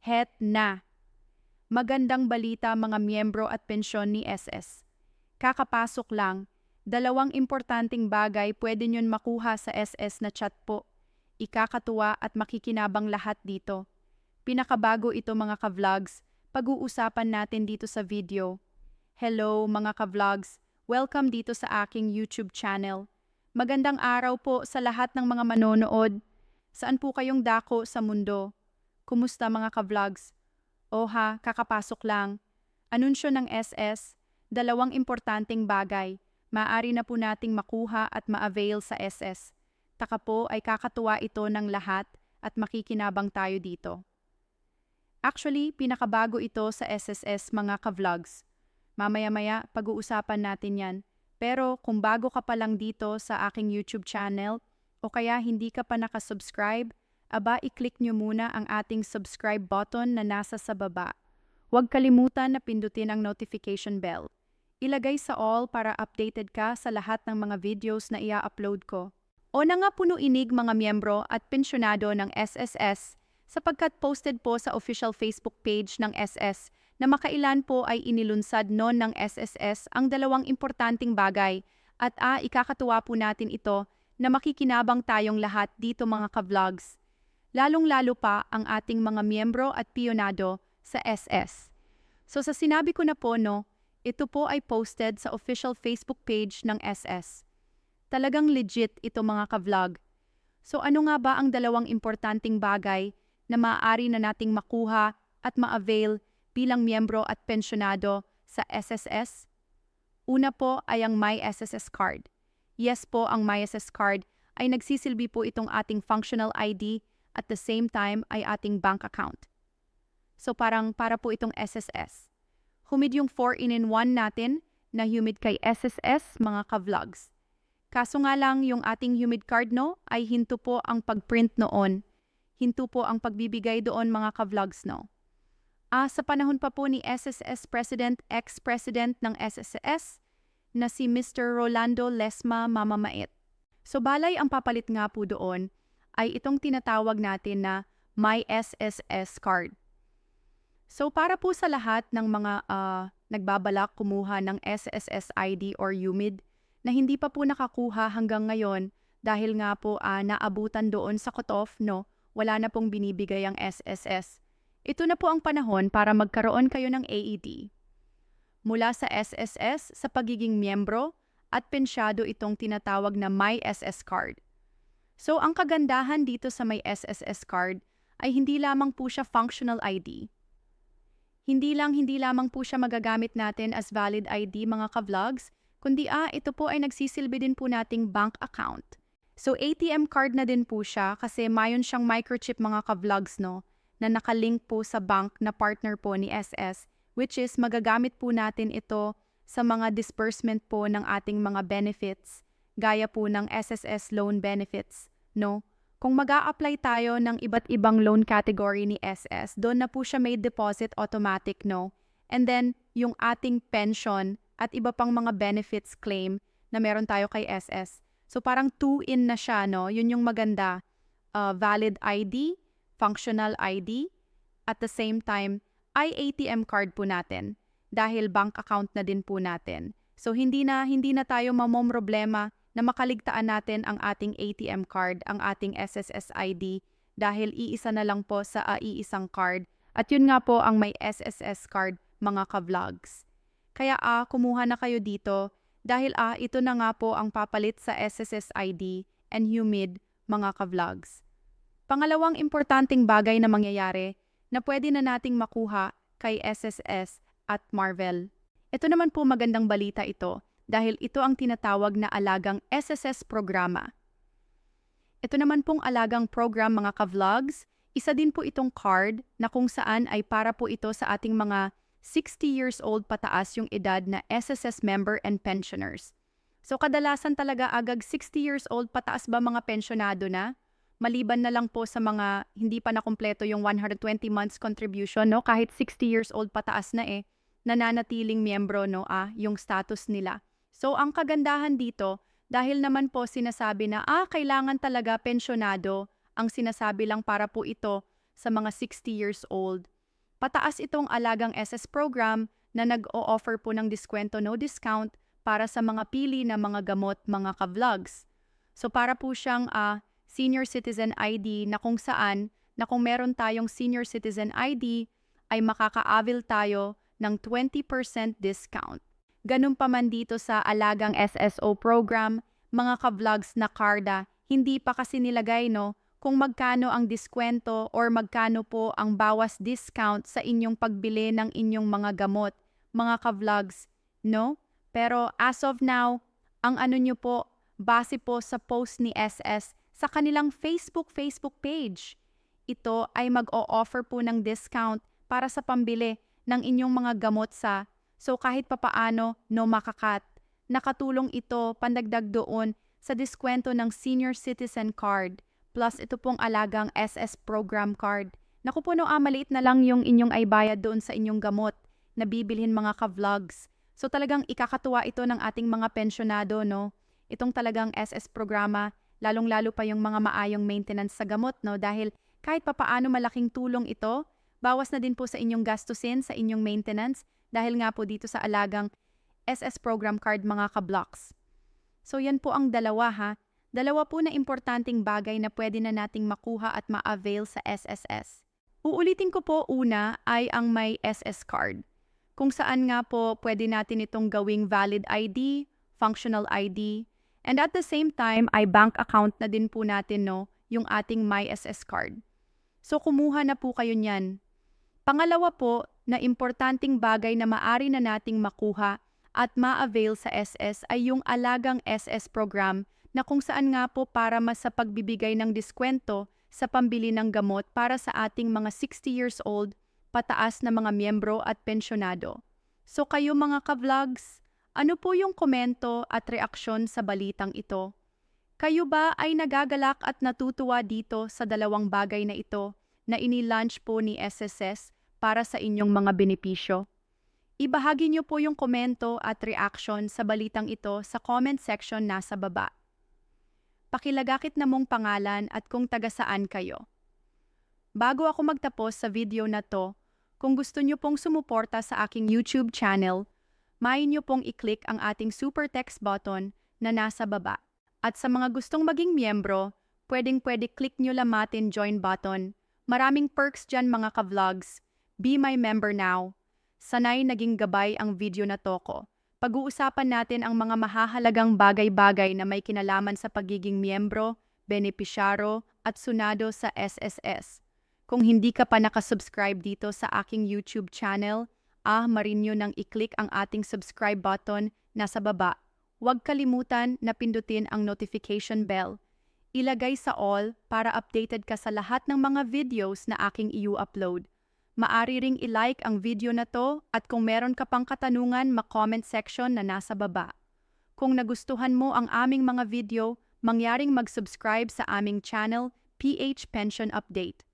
Het na! Magandang balita mga miyembro at pensyon ni SS. Kakapasok lang, dalawang importanteng bagay pwede nyon makuha sa SS na chat po. Ikakatuwa at makikinabang lahat dito. Pinakabago ito mga ka-vlogs, pag-uusapan natin dito sa video. Hello mga ka-vlogs, welcome dito sa aking YouTube channel. Magandang araw po sa lahat ng mga manonood. Saan po kayong dako sa mundo? Kumusta mga ka-vlogs? Oha, kakapasok lang. Anunsyo ng SS, dalawang importanteng bagay. Maaari na po nating makuha at ma-avail sa SS. Taka po ay kakatuwa ito ng lahat at makikinabang tayo dito. Actually, pinakabago ito sa SSS mga ka-vlogs. Mamaya-maya pag-uusapan natin yan. Pero kung bago ka pa lang dito sa aking YouTube channel o kaya hindi ka pa nakasubscribe, aba i-click nyo muna ang ating subscribe button na nasa sa baba. Huwag kalimutan na pindutin ang notification bell. Ilagay sa all para updated ka sa lahat ng mga videos na ia-upload ko. O na nga puno inig mga miyembro at pensyonado ng SSS sapagkat posted po sa official Facebook page ng SS na makailan po ay inilunsad noon ng SSS ang dalawang importanteng bagay at ikakatuwa po natin ito na makikinabang tayong lahat dito mga ka-vlogs. Lalong-lalo pa ang ating mga miyembro at piyonado sa SS. So sa sinabi ko na po ito po ay posted sa official Facebook page ng SS. Talagang legit ito mga ka-vlog. So ano nga ba ang dalawang importanteng bagay na maaari na nating makuha at ma-avail bilang miyembro at pensyonado sa SSS? Una po ay ang My SSS Card. Yes po, ang My SSS Card ay nagsisilbi po itong ating functional ID at the same time ay ating bank account. So parang para po itong SSS. Humid yung 4-in-1 natin na humid kay SSS mga ka-vlogs. Kaso nga lang yung ating humid card ay hinto po ang pag-print noon. Hinto po ang pagbibigay doon mga ka-vlogs sa panahon pa po ni SSS President, ex-president ng SSS na si Mr. Rolando Lesma Mamamait. So balay ang papalit nga po doon ay itong tinatawag natin na My SSS Card. So para po sa lahat ng mga nagbabalak kumuha ng SSS ID or UMID na hindi pa po nakakuha hanggang ngayon dahil nga po naabutan doon sa cutoff, wala na pong binibigay ang SSS. Ito na po ang panahon para magkaroon kayo ng AED. Mula sa SSS sa pagiging miyembro at pensyado itong tinatawag na My SS Card. So ang kagandahan dito sa May SSS Card ay hindi lamang po siya functional ID. Hindi lamang po siya magagamit natin as valid ID mga ka-vlogs, kundi ito po ay nagsisilbi din po nating bank account. So ATM card na din po siya kasi mayon siyang microchip mga ka-vlogs na nakalink po sa bank na partner po ni SS, which is magagamit po natin ito sa mga disbursement po ng ating mga benefits, gaya po ng SSS loan benefits, Kung mag-a-apply tayo ng iba't ibang loan category ni SS, doon na po siya may deposit automatic, And then, yung ating pension at iba pang mga benefits claim na meron tayo kay SS. So parang 2-in na siya, Yun yung maganda. Valid ID, functional ID, at the same time, ay ATM card po natin dahil bank account na din po natin. So hindi na tayo mamomroblema na makaligtaan natin ang ating ATM card, ang ating SSS ID dahil iisa na lang po sa iisang card. At yun nga po ang may SSS card mga ka-vlogs. Kaya kumuha na kayo dito dahil ito na nga po ang papalit sa SSS ID and humid mga ka-vlogs. Pangalawang importanteng bagay na mangyayari na pwede na nating makuha kay SSS at Marvel. Ito naman po magandang balita ito dahil ito ang tinatawag na alagang SSS programa. Ito naman pong alagang program mga ka-vlogs, isa din po itong card na kung saan ay para po ito sa ating mga 60 years old pataas yung edad na SSS member and pensioners. So kadalasan talaga agad 60 years old pataas ba mga pensyonado na? Maliban na lang po sa mga hindi pa nakumpleto yung 120 months contribution, kahit 60 years old pataas na nananatiling miyembro, yung status nila. So ang kagandahan dito, dahil naman po sinasabi na kailangan talaga pensyonado, ang sinasabi lang para po ito sa mga 60 years old. Pataas itong alagang SS program na nag-o-offer po ng diskwento no discount para sa mga pili na mga gamot mga ka-vlogs. So para po siyang senior citizen ID na kung saan na kung meron tayong senior citizen ID ay makaka-avail tayo ng 20% discount. Ganun pa man dito sa alagang SSO program, mga ka-vlogs na Carda, hindi pa kasi nilagay kung magkano ang diskwento or magkano po ang bawas discount sa inyong pagbili ng inyong mga gamot, mga ka-vlogs, no? Pero as of now, ang ano nyo po, base po sa post ni SS sa kanilang Facebook page. Ito ay mag-o-offer po ng discount para sa pambili ng inyong mga gamot so kahit papaano makakat. Nakatulong ito pandagdag doon sa diskwento ng senior citizen card plus ito pong alagang SS program card. Naku po maliit na lang yung inyong ay bayad doon sa inyong gamot na bibilhin mga ka-vlogs. So talagang ikakatuwa ito ng ating mga pensyonado, Itong talagang SS programa, lalong-lalo pa yung mga maayong maintenance sa gamot, dahil kahit papaano malaking tulong ito, bawas na din po sa inyong gastusin sa inyong maintenance dahil nga po dito sa alagang SS program card mga ka-blocks. So yan po ang dalawa. Dalawa po na importanteng bagay na pwede na nating makuha at ma-avail sa SSS. Uulitin ko po una ay ang may SS card. Kung saan nga po pwede natin itong gawing valid ID, functional ID, and at the same time ay bank account na din po natin yung ating my SS card. So kumuha na po kayo niyan. Pangalawa po na importanteng bagay na maari na nating makuha at ma-avail sa SS ay yung alagang SS program na kung saan nga po para mas sa pagbibigay ng diskwento sa pambili ng gamot para sa ating mga 60 years old, pataas na mga miyembro at pensyonado. So kayo mga ka-vlogs, ano po yung komento at reaksyon sa balitang ito? Kayo ba ay nagagalak at natutuwa dito sa dalawang bagay na ito na ini-launch po ni SSS para sa inyong mga benepisyo? Ibahagi niyo po yung komento at reaction sa balitang ito sa comment section nasa baba. Pakilagakit na mong pangalan at kung taga saan kayo. Bago ako magtapos sa video na to, kung gusto niyo pong sumuporta sa aking YouTube channel, maaari niyo pong i-click ang ating super text button na nasa baba. At sa mga gustong maging miyembro, pwede click niyo lamatin join button. Maraming perks dyan mga ka-vlogs. Be my member now. Sanay naging gabay ang video na to ko. Pag-uusapan natin ang mga mahahalagang bagay-bagay na may kinalaman sa pagiging miyembro, benepisyaro at sunado sa SSS. Kung hindi ka pa nakasubscribe dito sa aking YouTube channel, marin nyo nang i-click ang ating subscribe button nasa baba. Huwag kalimutan na pindutin ang notification bell. Ilagay sa all para updated ka sa lahat ng mga videos na aking i-upload. Maari ring i-like ang video na to at kung meron ka pang katanungan, ma-comment section na nasa baba. Kung nagustuhan mo ang aming mga video, mangyaring mag-subscribe sa aming channel, PH Pension Update.